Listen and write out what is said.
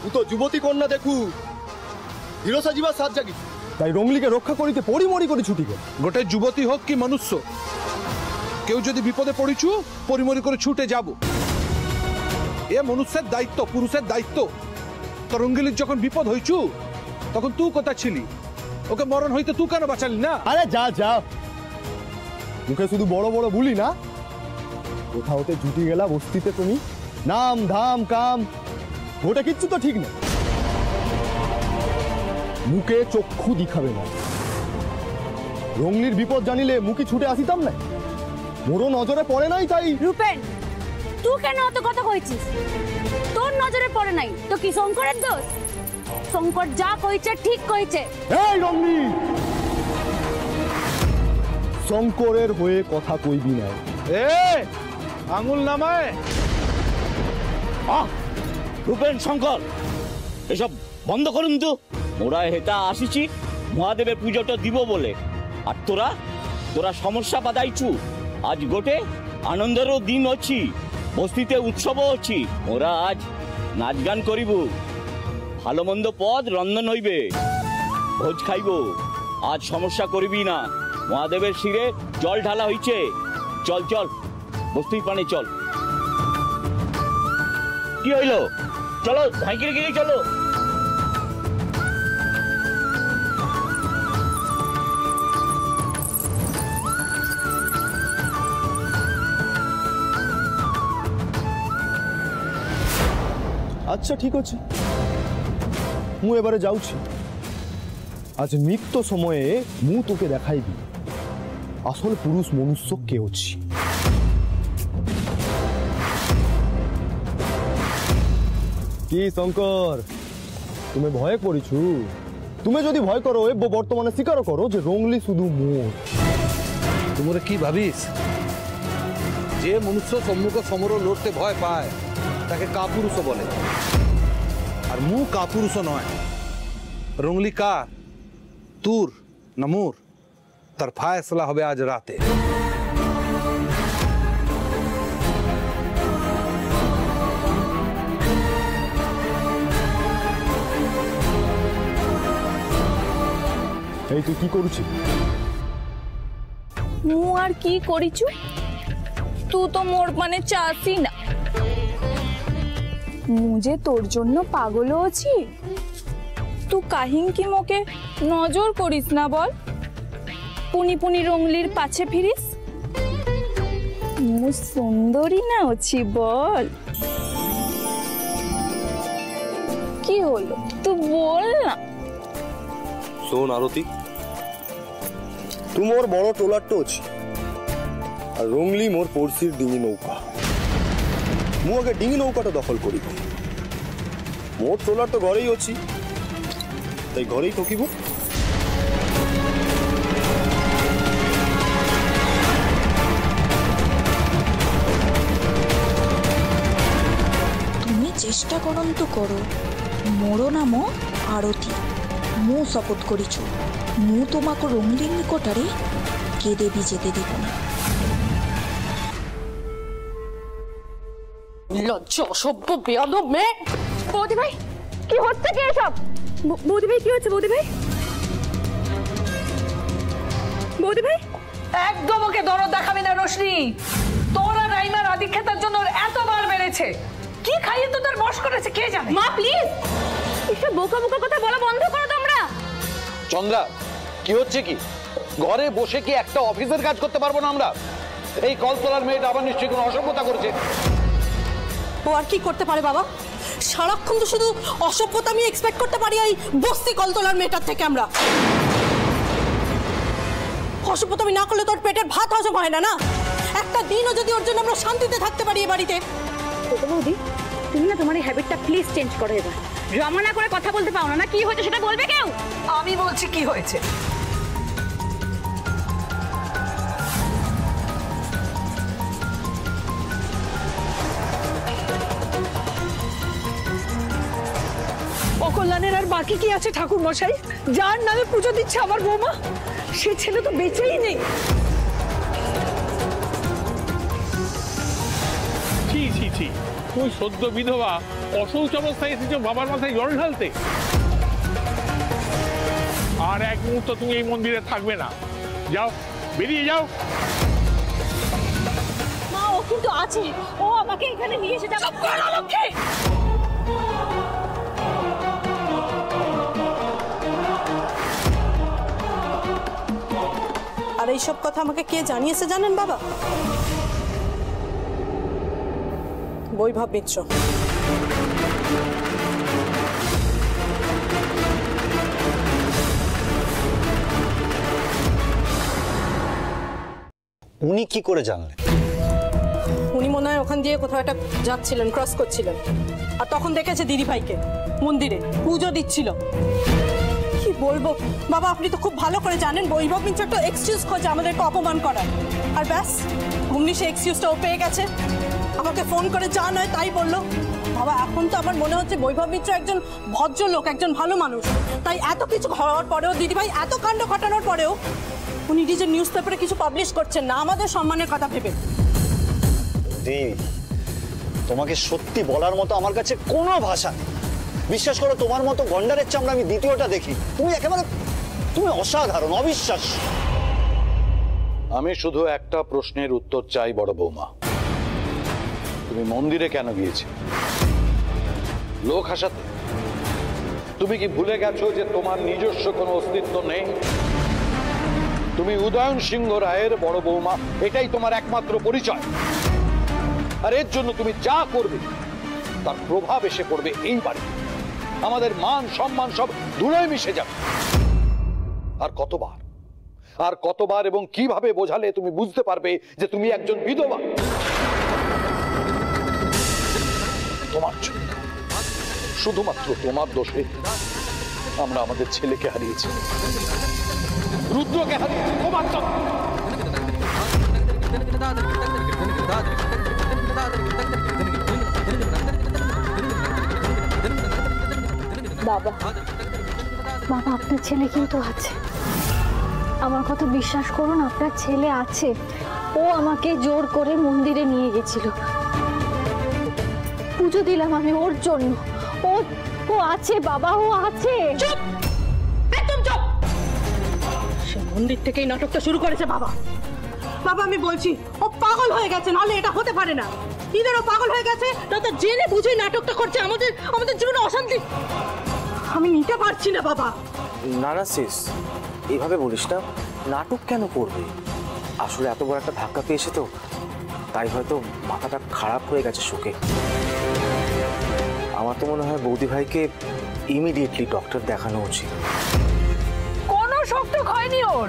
তু তো যুবতী কন্যা দেখু হিরোসা যাবার সাথ জাগি তাই রঙ্গলিকে রক্ষা করিতে পরিমরি করে ছুটি গে গোটে যুবতী হোক কি মনুষ্য কেউ যদি বিপদে পড়িছু পরিমরি করে ছুটে যাব এ মনুষ্যের দায়িত্ব পুরুষের দায়িত্ব তো রঙ্গিলীর যখন বিপদ হইছু তখন তুই কথা ছিলি ওকে মরণ হইতে তুই কেন বাঁচালি না? আরে যা যা মুখে শুধু বড় বড় বুলি না কোথাওতে জুটি গেলা বস্তিতে তুমি নাম ধাম কাম ওটা কিচ্ছু তো ঠিক না মুখে চক্ষু দেখাবে না রঙ্গলির বিপদ জানিলে মুখে ছুটে আসিতাম না মোরও নজরে পড়ে নাই তাই রূপেন তুই কেন অত কথা কইছিস তোর নজরে পড়ে নাই তো কি শঙ্করের দোষ শঙ্কর যা কইছে ঠিক কইছে এই রঙ্গলি শঙ্করের হয়ে কথা কইবি না এ আঙুল নামায় রূপেন শঙ্কর এসব বন্ধ করুন তো ওরা হেতা আসিছি মহাদেবের পুজোটা দিব বলে আর তোরা তোরা সমস্যা বাদাইছু আজ গোটে আনন্দেরও দিন অছি বস্তিতে উৎসবও অছি ওরা আজ নাচ গান করিব ভালো মন্দ পদ রন্ধন হইবে ভোজ খাইব আজ সমস্যা করবি না মহাদেবের শিরে জল ঢালা হইছে চল চল বস্তির পানে চল কি হইল চলো সাইকেল গিয়ে চলো আচ্ছা ঠিক আছে মু এবারে যাচ্ছি আজ মৃত্যু সময়ে মু তোকে দেখাইবি আসল পুরুষ মনুষ্য কে অছি কি শঙ্কর তুমি ভয় করিছু তুমি যদি ভয় করো এ বর্তমানে স্বীকার করো যে রঙ্গলি শুধু মোর তোমরা কি ভাবিস যে মনুষ্য সম্মুখ সমর লড়তে ভয় পায় তাকে কাপুরুষ বলে আর মু কাপুরুষ নয় রঙ্গলি কার তুর না মোর তার ফায়সলা হবে আজ রাতে এই তুই কি করছিস মু আর কি করিছু তুই তো মোর মানে চাসি না মু যে তোর জন্য পাগল আছি তুই কাহিন কি মোকে নজর করিস না বল পুনি পুনি রঙ্গলির পাছে ফিরিস মু সুন্দরী না আছি বল কি হলো তুই বল না শোন আরতি তুই মোর বড় টোলারটো অছি আর রঙ্গলি মোর পড়শির ডিঙি নৌকা মু আগে ডিঙি নৌকাটা দখল করিব মোর টোলার তো ঘরেই অছি তাই ঘরেই ঠকিব তুমি চেষ্টা করন্তু করো মোর নাম আরতি মু শপথ করিছু মু তোমাকে রঙ্গলির নিকটারে কেঁদে যেতে দেব না লজ্জা অসভ্য বেয়াদব মেয়ে বৌদি ভাই কি হচ্ছে কি এসব বৌদি ভাই কি হচ্ছে বৌদি ভাই বৌদি ভাই একদম ওকে দরদ দেখাবি না রোশনি তোরা রাইমার আদিক্ষেতার জন্য এতবার বেড়েছে কি খাইয়ে তো তার বশ করেছে কে জানে মা প্লিজ এসব বোকা বোকা কথা বলা বন্ধ করো তোমরা চন্দ্রা কি হচ্ছে কি ঘরে বসে কি একটা অফিসের কাজ করতে পারবো না আমরা এই কলতলার মেয়েটা আবার নিশ্চয়ই কোনো অসভ্যতা করেছে ও আর কি করতে পারে বাবা সারাক্ষণ তো শুধু অসভ্যতা আমি এক্সপেক্ট করতে পারি এই বস্তি কলতলার মেয়েটার থেকে আমরা অসভ্যতা আমি না করলে তোর পেটের ভাত হজম হয় না না একটা দিনও যদি ওর জন্য আমরা শান্তিতে থাকতে পারি এ বাড়িতে বৌদি তুমি না তোমার এই হ্যাবিটটা প্লিজ চেঞ্জ করো এবার ড্রামা না করে কথা বলতে পাও না কি হয়েছে সেটা বলবে কেউ আমি বলছি কি হয়েছে অকল্যাণের আর বাকি কি আছে ঠাকুর মশাই যার নামে পুজো দিচ্ছে আমার বৌমা সে ছেলে তো বেঁচেই নেই ছি ছি ছি তুই সদ্য বিধবা অসৌচ অবস্থায় এসেছো বাবার মাথায় জল ঢালতে? আর এক মুহূর্ত তুমি এই মন্দিরে থাকবে না, যাও, বেরিয়ে যাও। মা, ও কিন্তু আছে, ও আমাকে এখানে নিয়ে এসে যাবে। আর এইসব কথা আমাকে কে জানিয়েছে জানেন বাবা? বৈভব মিত্র। উনি কি করে জানলেন? উনি মনে হয় ওখান দিয়ে কোথাও একটা যাচ্ছিলেন, ক্রস করছিলেন, আর তখন দেখেছে দিদিভাইকে মন্দিরে পুজো দিচ্ছিল। কি বলবো বাবা, আপনি তো খুব ভালো করে জানেন বৈভব মিত্র একটা এক্সকিউজ খোঁজে আমাদেরকে অপমান করার, আর ব্যাস অমনি সে এক্সকিউজটাও পেয়ে গেছে। আমাকে ফোন করে যা নয় তাই বললো। বাবা, এখন তো আমার মনে হচ্ছে বৈভব মিত্র একজন ভদ্রলোক, একজন ভালো মানুষ। তাই এত কিছু হওয়ার পরেও, দিদিভাই এত কাণ্ড ঘটানোর পরেও উনি নিজের নিউজ পেপারে কিছু পাবলিশ করছেন না আমাদের সম্মানের কথা ভেবে। তোমাকে সত্যি বলার মতো আমার কাছে কোনো ভাষা নেই। বিশ্বাস করো, তোমার মতো গন্ডারের চামড়া আমি দ্বিতীয়টা দেখি। তুমি অসাধারণ, অবিশ্বাস্য। আমি শুধু একটা প্রশ্নের উত্তর চাই বড় বৌমা, তুমি মন্দিরে কেন গিয়েছো? লোক হাসাতে? তুমি কি ভুলে গেছো যে তোমার নিজস্ব কোনো অস্তিত্ব নেই? তুমি উদয়ন সিংহ রায়ের বড় বৌমা, এটাই তোমার একমাত্র পরিচয়। আর এর জন্য তুমি যা করবে তার প্রভাব এসে পড়বে এই বাড়িতে। আমাদের মান সম্মান সব ধুলোয় মিশে যাবে। আর কতবার এবং কিভাবে বোঝালে তুমি বুঝতে পারবে যে তুমি একজন বিধবা? তোমার জন্য, শুধুমাত্র তোমার দোষে আমরা আমাদের ছেলেকে হারিয়েছি, রুদ্রকে হারিয়েছি তোমার জন্য। বাবা, বাবা, আপনার ছেলে কিন্তু আছে। আমার কথা বিশ্বাস করুন, আপনার ছেলে আছে। ও আমাকে জোর করে মন্দিরে নিয়ে গেছিল, পুজো দিলাম আমি ওর জন্য। ও আছে বাবা, ও আছে। একদম চুপ! সে মন্দির থেকেই নাটকটা শুরু করেছে বাবা। বাবা, আমি বলছি ও পাগল হয়ে গেছে, নাহলে এটা হতে পারে না। ইদার ও পাগল হয়ে গেছে, না তো জেনে বুঝে নাটকটা করছে আমাদের জীবনে অশান্তি। আমি নিতে পারছি না বাবা। না না সিস, এইভাবে বলিস না। নাটক কেন করবে? আসলে এত বড় একটা ধাক্কা পেয়েছে তো, তাই হয়তো মাথাটা খারাপ হয়ে গেছে শোকে। আমার তো মনে হয় বৌদি ভাইকে ইমিডিয়েটলি ডক্টর দেখানো উচিত। কোনো শোক টোক হয়নি ওর।